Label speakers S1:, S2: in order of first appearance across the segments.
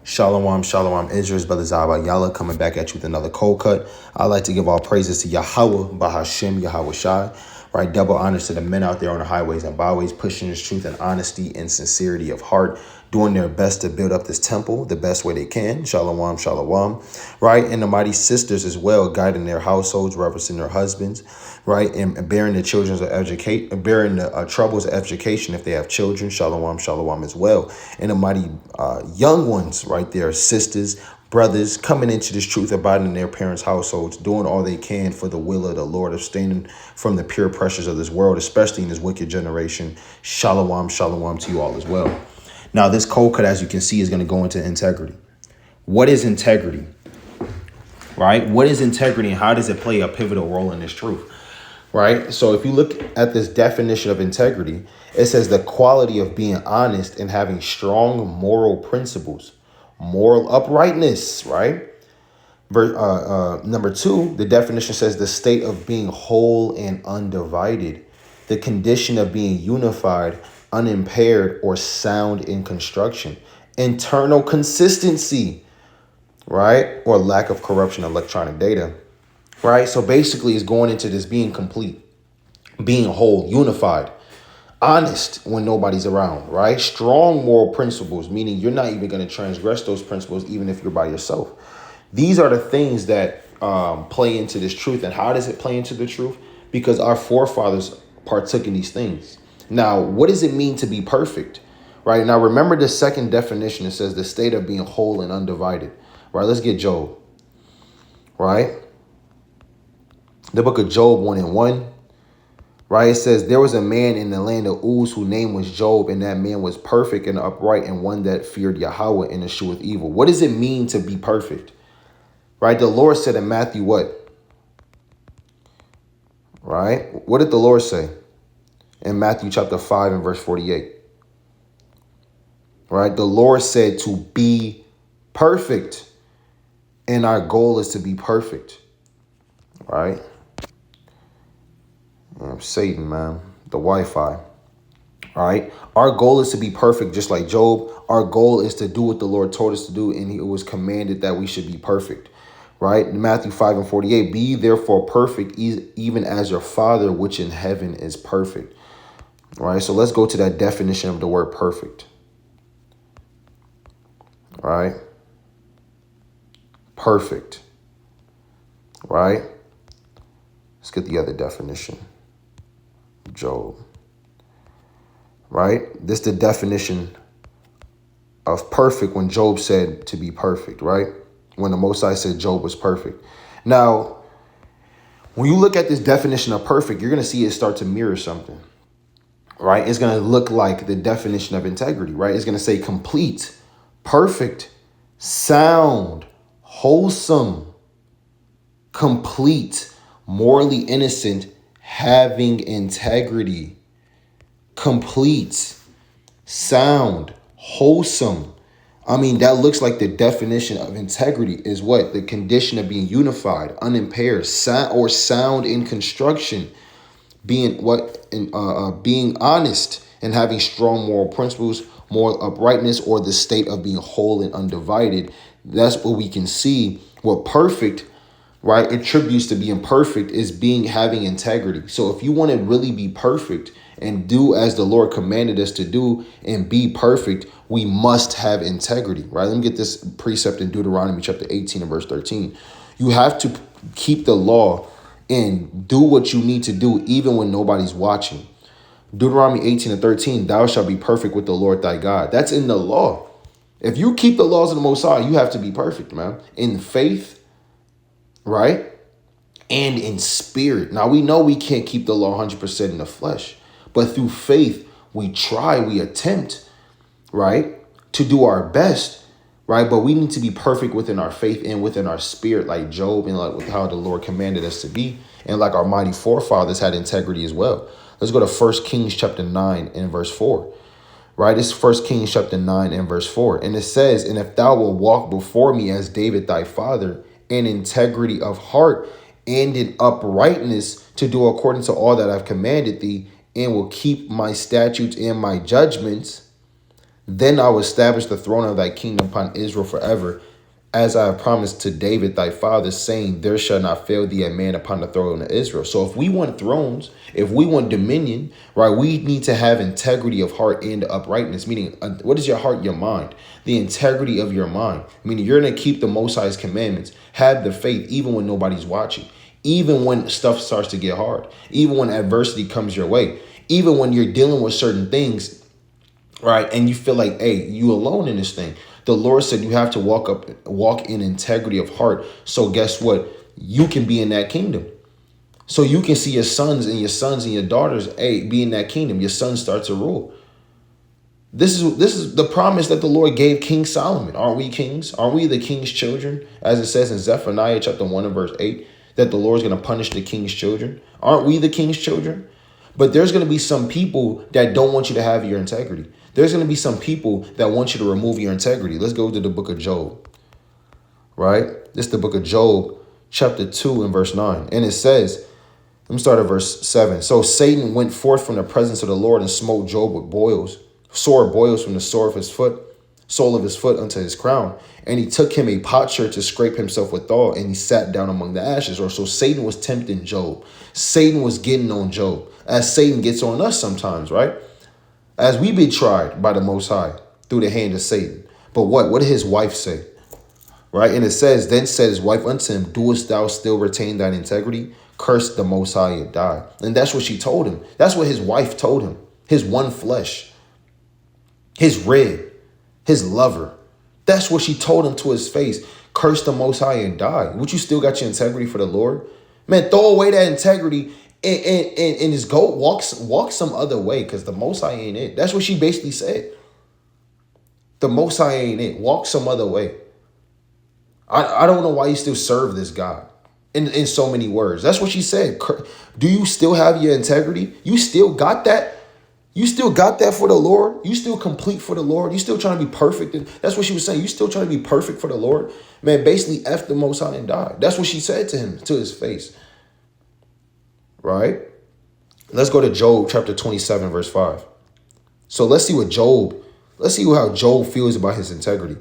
S1: Shalom, shalom, Israel's brother Zaba Yalla coming back at you with another cold cut. I'd like to give all praises to Yahweh, Bahashem, Yahweh Shai. Right, double honors to the men out there on the highways and byways, pushing this truth and honesty and sincerity of heart, doing their best to build up this temple the best way they can. Shalom, shalom. Right, and the mighty sisters as well, guiding their households, reverencing their husbands, right, and bearing the children's bearing the troubles of education if they have children. Shalom, shalom as well. And the mighty young ones, right there, sisters, brothers coming into this truth, abiding in their parents' households, doing all they can for the will of the Lord, abstaining from the pure pressures of this world, especially in this wicked generation. Shalom, shalom to you all as well. Now, this cold cut, as you can see, is going to go into integrity. What is integrity? Right? What is integrity and how does it play a pivotal role in this truth? Right? So if you look at this definition of integrity, it says the quality of being honest and having strong moral principles. Moral uprightness, right? Number 2, the definition says the state of being whole and undivided, the condition of being unified, unimpaired, or sound in construction, internal consistency, right? Or lack of corruption of electronic data, right? So basically it's going into this being complete, being whole, unified, honest when nobody's around, right? Strong moral principles, meaning you're not even going to transgress those principles even if you're by yourself. These are the things that play into this truth. And how does it play into the truth? Because our forefathers partook in these things. Now, what does it mean to be perfect? Right? Now, remember the second definition. It says the state of being whole and undivided. Right? Let's get Job. Right? The book of Job 1:1. Right, it says there was a man in the land of Uz whose name was Job, and that man was perfect and upright and one that feared Yahweh and escheweth evil. What does it mean to be perfect? Right, the Lord said in Matthew what? Right, what did the Lord say in Matthew chapter 5 and verse 48? Right, the Lord said to be perfect, and our goal is to be perfect. Right. Satan, man, the Wi-Fi. All right. Our goal is to be perfect, just like Job. Our goal is to do what the Lord told us to do, and it was commanded that we should be perfect. Right. Matthew 5 and 48. Be therefore perfect, even as your Father which in heaven is perfect. All right. So let's go to that definition of the word perfect. All right. Perfect. Right. Let's get the other definition. Job. Right? This is the definition of perfect when Job said to be perfect, right? When the Most High said Job was perfect. Now, when you look at this definition of perfect, you're going to see it start to mirror something, right? It's going to look like the definition of integrity, right? It's going to say complete, perfect, sound, wholesome, complete, morally innocent, having integrity, complete, sound, wholesome. I mean, that looks like the definition of integrity is what? The condition of being unified, unimpaired, sound in construction, being being honest and having strong moral principles, moral uprightness, or the state of being whole and undivided. That's what we can see. What perfect, right, attributes to being perfect is having integrity. So if you want to really be perfect and do as the Lord commanded us to do and be perfect, we must have integrity, right? Let me get this precept in Deuteronomy chapter 18 and verse 13. You have to keep the law and do what you need to do even when nobody's watching. Deuteronomy 18 and 13, thou shalt be perfect with the Lord thy God. That's in the law. If you keep the laws of the Most High, you have to be perfect, man. In faith, right? And in spirit. Now, we know we can't keep the law 100% in the flesh, but through faith, we try, we attempt, right, to do our best, right? But we need to be perfect within our faith and within our spirit, like Job, and like with how the Lord commanded us to be. And like our mighty forefathers had integrity as well. Let's go to 1 Kings chapter 9 and verse 4. Right, it's 1 Kings chapter 9 and verse 4. And it says, and if thou wilt walk before me as David thy father, in integrity of heart and in uprightness, to do according to all that I've commanded thee, and will keep my statutes and my judgments, Then I will establish the throne of thy kingdom upon Israel forever, as I have promised to David thy father, saying, there shall not fail thee a man upon the throne of Israel. So if we want thrones, if we want dominion, right, we need to have integrity of heart and uprightness. Meaning, what is your heart? Your mind. The integrity of your mind. Meaning you're going to keep the Most High's commandments. Have the faith even when nobody's watching. Even when stuff starts to get hard. Even when adversity comes your way. Even when you're dealing with certain things, right, and you feel like, hey, you alone in this thing. The Lord said you have to walk in integrity of heart. So guess what? You can be in that kingdom. So you can see your sons and your daughters, hey, be in that kingdom. Your sons start to rule. This is the promise that the Lord gave King Solomon. Aren't we kings? Aren't we the king's children? As it says in Zephaniah chapter 1 and verse 8, that the Lord's going to punish the king's children. Aren't we the king's children? But there's going to be some people that don't want you to have your integrity. There's going to be some people that want you to remove your integrity. Let's go to the book of Job, right? This is the book of Job, chapter 2 and verse 9. And it says, let me start at verse 7. So Satan went forth from the presence of the Lord and smote Job with boils, sore boils from the sole of his foot unto his crown. And he took him a potsherd to scrape himself withal, and he sat down among the ashes. Or so Satan was tempting Job. Satan was getting on Job, as Satan gets on us sometimes, right? As we be tried by the Most High through the hand of Satan. But what did his wife say? Right? And it says, then said his wife unto him, doest thou still retain thine integrity? Curse the Most High and die. And that's what she told him. That's what his wife told him. His one flesh, his rib, his lover. That's what she told him to his face. Curse the Most High and die. Would you still got your integrity for the Lord? Man, throw away that integrity and just go walk some other way, because the Most High ain't it. That's what she basically said. The Most High ain't it. Walk some other way. I don't know why you still serve this God in so many words. That's what she said. Do you still have your integrity? You still got that? You still got that for the Lord? You still complete for the Lord? You still trying to be perfect? And that's what she was saying. You still trying to be perfect for the Lord? Man, basically F the Most High and die. That's what she said to him, to his face. Right? Let's go to Job chapter 27, verse 5. So let's see how Job feels about his integrity.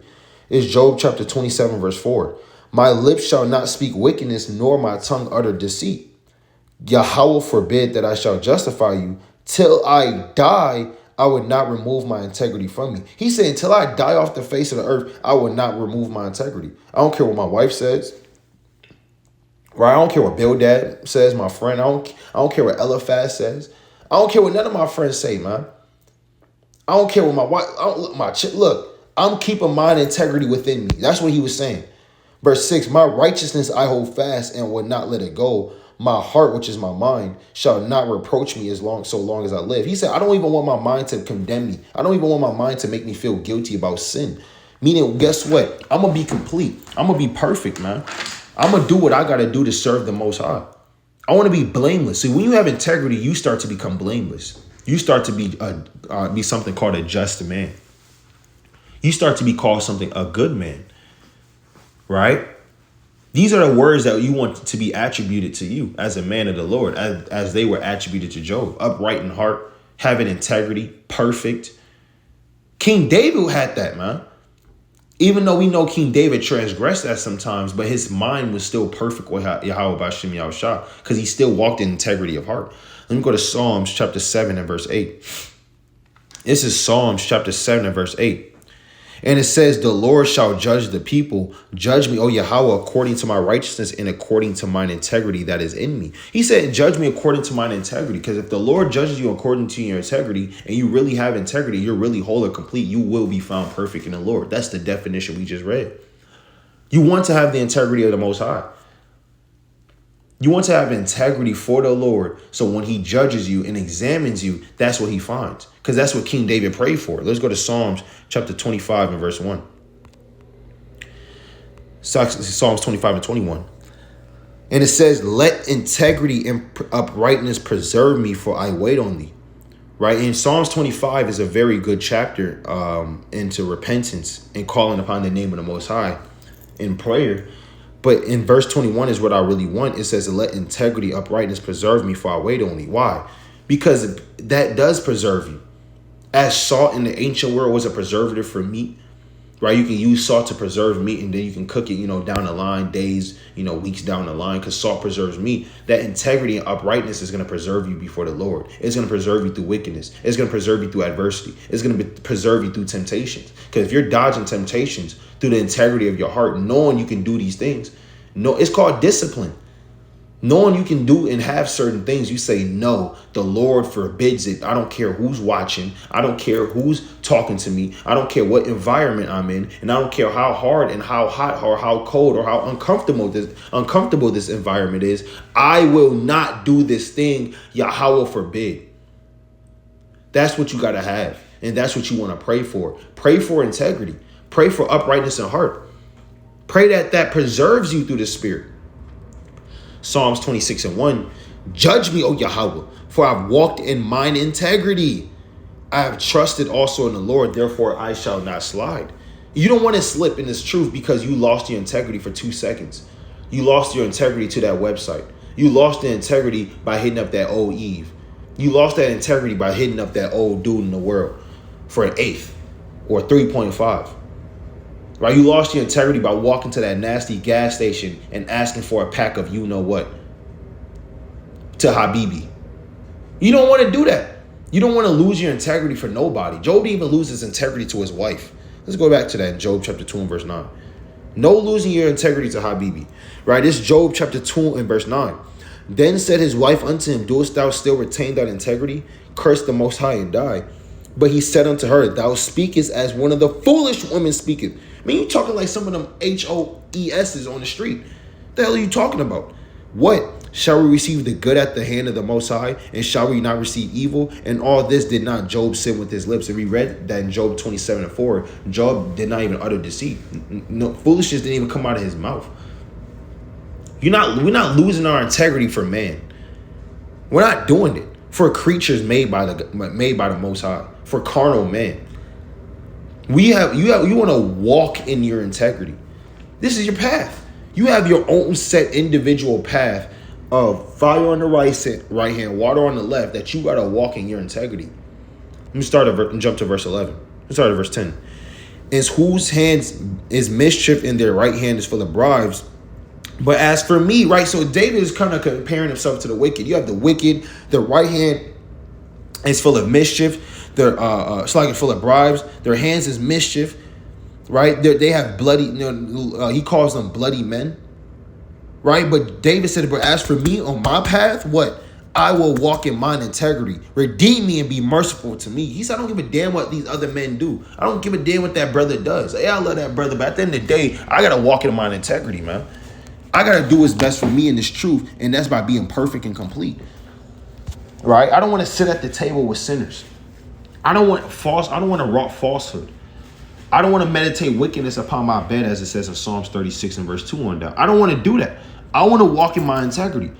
S1: It's Job chapter 27, verse 4. My lips shall not speak wickedness, nor my tongue utter deceit. Yahweh forbid that I shall justify you. Till I die, I would not remove my integrity from me. He said, until I die off the face of the earth, I would not remove my integrity. I don't care what my wife says. Right? I don't care what Bildad says, my friend. I don't care what Eliphaz says. I don't care what none of my friends say, man. I don't care what my wife. Look, I'm keeping my integrity within me. That's what he was saying. Verse 6, my righteousness I hold fast and will not let it go. My heart, which is my mind, shall not reproach me so long as I live. He said, I don't even want my mind to condemn me. I don't even want my mind to make me feel guilty about sin. Meaning, guess what? I'm going to be complete. I'm going to be perfect, man. I'm going to do what I got to do to serve the Most High. I want to be blameless. See, when you have integrity, you start to become blameless. You start to be something called a just man. You start to be called something, a good man. Right? These are the words that you want to be attributed to you as a man of the Lord, as they were attributed to Job. Upright in heart, having integrity, perfect. King David had that, man. Even though we know King David transgressed that sometimes, but his mind was still perfect with Yahweh B'Shem Yahushua, because he still walked in integrity of heart. Let me go to Psalms chapter 7 and verse 8. This is Psalms chapter 7 and verse 8. And it says, the Lord shall judge the people. Judge me, O Yahweh, according to my righteousness and according to mine integrity that is in me. He said, judge me according to mine integrity. Because if the Lord judges you according to your integrity, and you really have integrity, you're really whole or complete, you will be found perfect in the Lord. That's the definition we just read. You want to have the integrity of the Most High. You want to have integrity for the Lord, so when he judges you and examines you, that's what he finds. Because that's what King David prayed for. Let's go to Psalms chapter 25 and verse 1. Psalms 25 and 21. And it says, let integrity and uprightness preserve me, for I wait on thee. Right? And Psalms 25 is a very good chapter into repentance and calling upon the name of the Most High in prayer. But in verse 21 is what I really want. It says, let integrity, uprightness preserve me, for I wait on thee. Why? Because that does preserve you. As salt in the ancient world was a preservative for meat, right? You can use salt to preserve meat, and then you can cook it, down the line, days, weeks down the line, because salt preserves meat. That integrity and uprightness is going to preserve you before the Lord. It's going to preserve you through wickedness. It's going to preserve you through adversity. It's going to preserve you through temptations. Because if you're dodging temptations through the integrity of your heart, knowing you can do these things, it's called discipline. Knowing you can do and have certain things, you say, no, the Lord forbids it. I don't care who's watching. I don't care who's talking to me. I don't care what environment I'm in. And I don't care how hard and how hot or how cold or how uncomfortable this environment is. I will not do this thing. Yahweh forbid. That's what you got to have. And that's what you want to pray for. Pray for integrity. Pray for uprightness in heart. Pray that preserves you through the Spirit. Psalms 26:1, judge me, O Yahweh, for I've walked in mine integrity. I have trusted also in the Lord, therefore I shall not slide. You don't want to slip in this truth because you lost your integrity for 2 seconds. You lost your integrity to that website. You lost the integrity by hitting up that old Eve. You lost that integrity by hitting up that old dude in the world for an 1/8 or 3.5. Right? You lost your integrity by walking to that nasty gas station and asking for a pack of what to Habibi. You don't want to do that. You don't want to lose your integrity for nobody. Job didn't even lose his integrity to his wife. Let's go back to that in Job chapter 2 and verse 9. No losing your integrity to Habibi. Right? It's Job chapter 2 and verse 9. Then said his wife unto him, dost thou still retain that integrity? Curse the Most High and die. But he said unto her, thou speakest as one of the foolish women speaketh. I mean, you talking like some of them HOESs on the street. The hell are you talking about? What? Shall we receive the good at the hand of the Most High? And shall we not receive evil? And all this did not Job sin with his lips. And we read that in Job 27:4, Job did not even utter deceit. No, foolishness didn't even come out of his mouth. We're not losing our integrity for man. We're not doing it for creatures made by the Most High, for carnal man. You want to walk in your integrity. This is your path. You have your own set individual path of fire on the right hand, water on the left, that you got to walk in your integrity. Let me start and jump to verse 11. Let's start at verse 10. Is whose hands is mischief in their right hand is full of bribes. But as for me, right? So David is kind of comparing himself to the wicked. You have the wicked, the right hand is full of mischief. They're full of bribes. Their hands is mischief, right? They have bloody. He calls them bloody men, right? But David said, "But as for me on my path, what? I will walk in mine integrity. Redeem me and be merciful to me." He said, "I don't give a damn what these other men do. I don't give a damn what that brother does. Yeah, I love that brother, but at the end of the day, I gotta walk in mine integrity, man. I gotta do what's best for me in this truth, and that's by being perfect and complete, right? I don't want to sit at the table with sinners." I don't want to wrought falsehood. I don't want to meditate wickedness upon my bed, as it says in Psalms 36 and verse 2 on down. I don't want to do that. I want to walk in my integrity.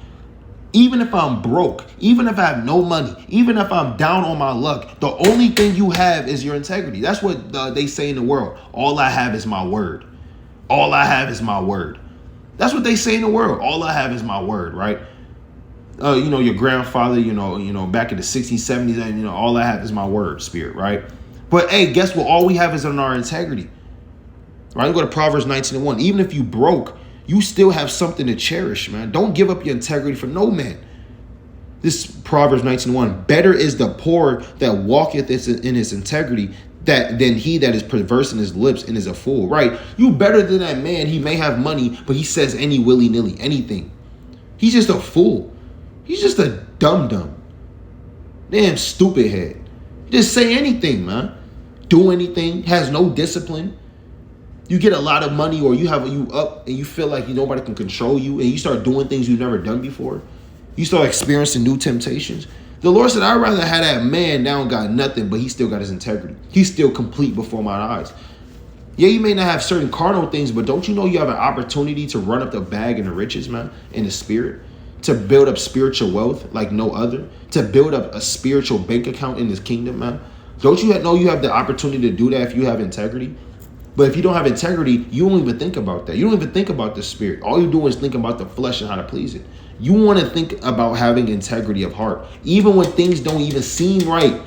S1: Even if I'm broke, even if I have no money, even if I'm down on my luck, the only thing you have is your integrity. That's what they say in the world. All I have is my word. All I have is my word. That's what they say in the world. All I have is my word, right? Your grandfather, back in the 60s, 70s, and, all I have is my word, spirit, right? But, hey, guess what? All we have is in our integrity, right? Go to Proverbs 19:1. Even if you broke, you still have something to cherish, man. Don't give up your integrity for no man. This Proverbs 19:1. Better is the poor that walketh in his integrity than he that is perverse in his lips and is a fool, right? You better than that man. He may have money, but he says any willy-nilly, anything. He's just a fool. He's just a dum-dum. Damn stupid head. Just say anything, man. Do anything. Has no discipline. You get a lot of money, or you up and you feel like nobody can control you, and you start doing things you've never done before. You start experiencing new temptations. The Lord said, I'd rather have that man now got nothing, but he still got his integrity. He's still complete before my eyes. Yeah, you may not have certain carnal things, but don't you know you have an opportunity to run up the bag and the riches, man, in the spirit? To build up spiritual wealth like no other, to build up a spiritual bank account in this kingdom, man. Don't you know you have the opportunity to do that if you have integrity? But if you don't have integrity, you don't even think about that. You don't even think about the spirit. All you do is think about the flesh and how to please it. You want to think about having integrity of heart. Even when things don't even seem right,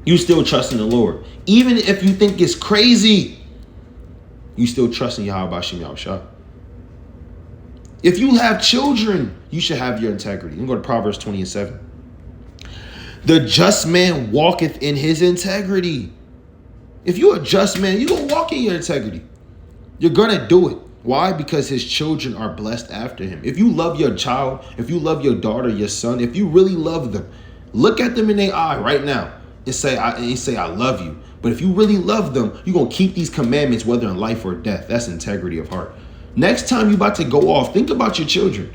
S1: You still trust in the Lord. Even if you think it's crazy, you still trust in Yahweh Bashim Yahushua. If you have children, you should have your integrity. You can go to Proverbs 20:7. The just man walketh in his integrity. If you're a just man, you're going to walk in your integrity. You're going to do it. Why? Because his children are blessed after him. If you love your child, if you love your daughter, your son, if you really love them, look at them in their eye right now and say, I love you. But if you really love them, you're going to keep these commandments, whether in life or death. That's integrity of heart. Next time you're about to go off, think about your children.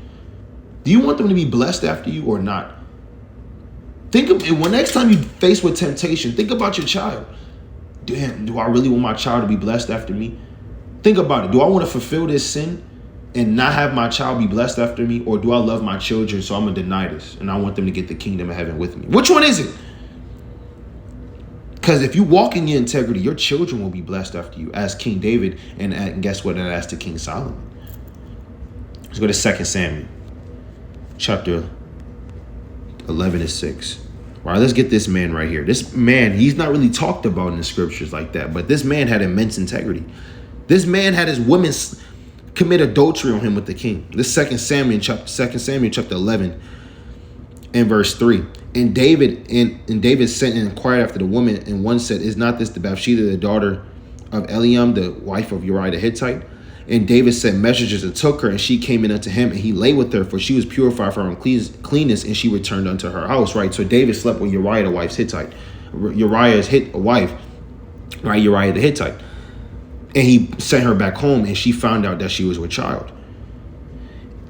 S1: Do you want them to be blessed after you or not? Next time you face with temptation, think about your child. Damn, do I really want my child to be blessed after me? Think about it. Do I want to fulfill this sin and not have my child be blessed after me? Or do I love my children, so I'm going to deny this and I want them to get the kingdom of heaven with me? Which one is it? Because if you walk in your integrity, your children will be blessed after you, as King David, and guess what? And as to King Solomon. Let's go to 2 Samuel, chapter 11-6. All right, let's get this man right here. This man, he's not really talked about in the scriptures like that, but this man had immense integrity. This man had his women commit adultery on him with the king. This 2 Samuel chapter 11 and verse 3. And David sent and inquired after the woman, and one said, is not this the Bathsheba, the daughter of Eliam, the wife of Uriah the Hittite? And David sent messengers and took her, and she came in unto him, and he lay with her, for she was purified from her uncleanness, and she returned unto her house. Right. So David slept with Uriah the wife's Hittite, Uriah's wife, right? Uriah the Hittite. And he sent her back home, and she found out that she was with child.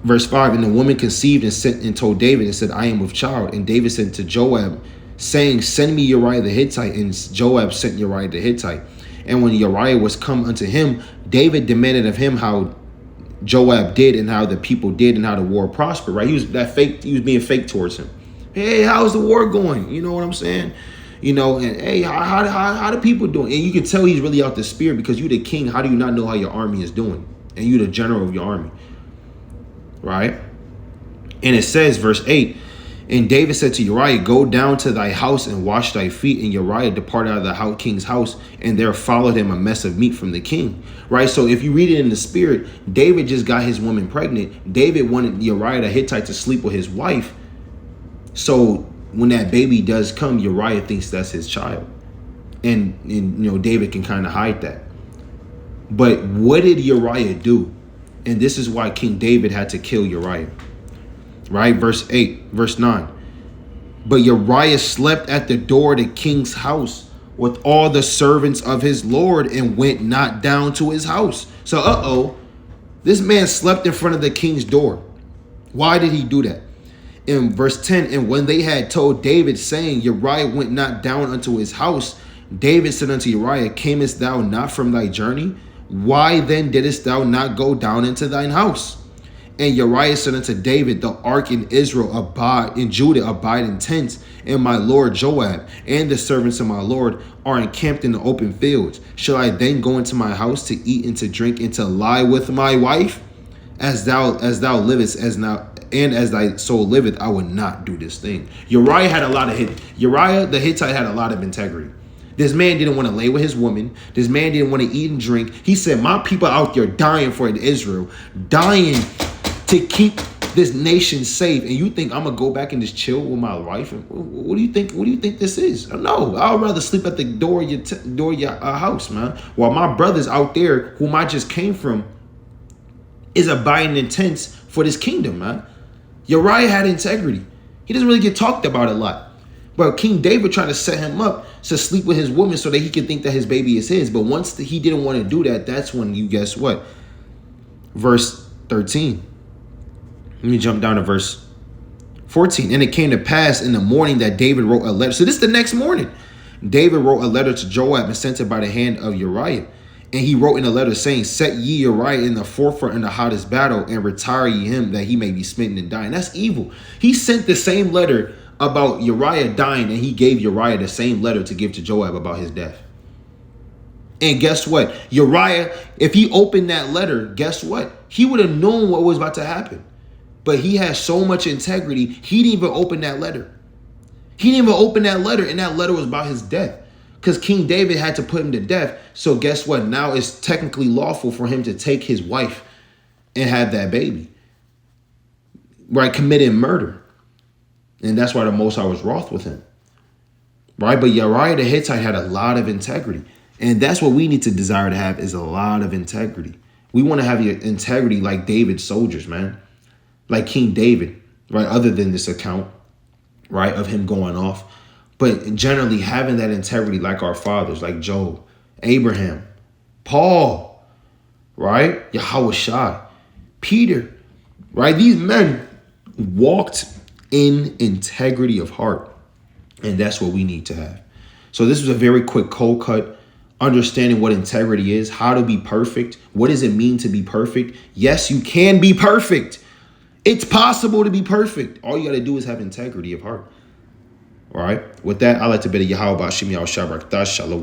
S1: Verse 5, and the woman conceived and sent and told David and said, I am with child. And David sent to Joab, saying, send me Uriah the Hittite. And Joab sent Uriah the Hittite. And when Uriah was come unto him, David demanded of him how Joab did and how the people did and how the war prospered. Right? He was being fake towards him. Hey, how's the war going? You know what I'm saying? You know, and hey, how the people doing? And you can tell he's really out the spirit, because you the king. How do you not know how your army is doing? And you the general of your army. Right? And it says, verse 8, and David said to Uriah, go down to thy house and wash thy feet. And Uriah departed out of the king's house, and there followed him a mess of meat from the king. Right? So if you read it in the spirit, David just got his woman pregnant. David wanted Uriah the Hittite to sleep with his wife. So when that baby does come, Uriah thinks that's his child. And you know, David can kind of hide that. But what did Uriah do? And this is why King David had to kill Uriah. Right? Verse 9. But Uriah slept at the door of the king's house with all the servants of his Lord, and went not down to his house. So, this man slept in front of the king's door. Why did he do that? In verse 10, and when they had told David, saying, Uriah went not down unto his house, David said unto Uriah, camest thou not from thy journey? Why then didst thou not go down into thine house? And Uriah said unto David, the ark in Judah abide in tents, and my lord Joab and the servants of my lord are encamped in the open fields. Shall I then go into my house to eat and to drink and to lie with my wife? As thou livest, as thy soul liveth, I would not do this thing. Uriah the Hittite had a lot of integrity. This man didn't want to lay with his woman. This man didn't want to eat and drink. He said, my people out there dying for Israel, dying to keep this nation safe. And you think I'm going to go back and just chill with my wife? What do you think? What do you think this is? No, I'd rather sleep at the door of your house, man. While my brothers out there, whom I just came from, is abiding in tents for this kingdom, man. Uriah had integrity. He doesn't really get talked about a lot. But King David tried to set him up to sleep with his woman so that he could think that his baby is his. But once he didn't want to do that, that's when you guess what? Verse 13. Let me jump down to verse 14. And it came to pass in the morning that David wrote a letter. So this is the next morning. David wrote a letter to Joab and sent it by the hand of Uriah. And he wrote in a letter saying, set ye Uriah in the forefront in the hottest battle, and retire ye him that he may be smitten and die. And that's evil. He sent the same letter about Uriah dying, and he gave Uriah the same letter to give to Joab about his death. And guess what? Uriah, if he opened that letter, guess what? He would have known what was about to happen. But he had so much integrity, he didn't even open that letter. He didn't even open that letter, and that letter was about his death. Because King David had to put him to death. So guess what? Now it's technically lawful for him to take his wife and have that baby. Right? Committing murder. And that's why the Most High was wroth with him. Right? But Uriah the Hittite had a lot of integrity. And that's what we need to desire to have, is a lot of integrity. We want to have integrity like David's soldiers, man. Like King David, right? Other than this account, right, of him going off. But generally having that integrity like our fathers, like Job, Abraham, Paul, right? Yahushua, Peter, right? These men walked in integrity of heart. And that's what we need to have. So this was a very quick cold cut, understanding what integrity is, how to be perfect. What does it mean to be perfect? Yes, you can be perfect. It's possible to be perfect. All you got to do is have integrity of heart. All right. With that, I'd like to bid a Yahweh Ba'ashim Yahweh Shabrak Shalom.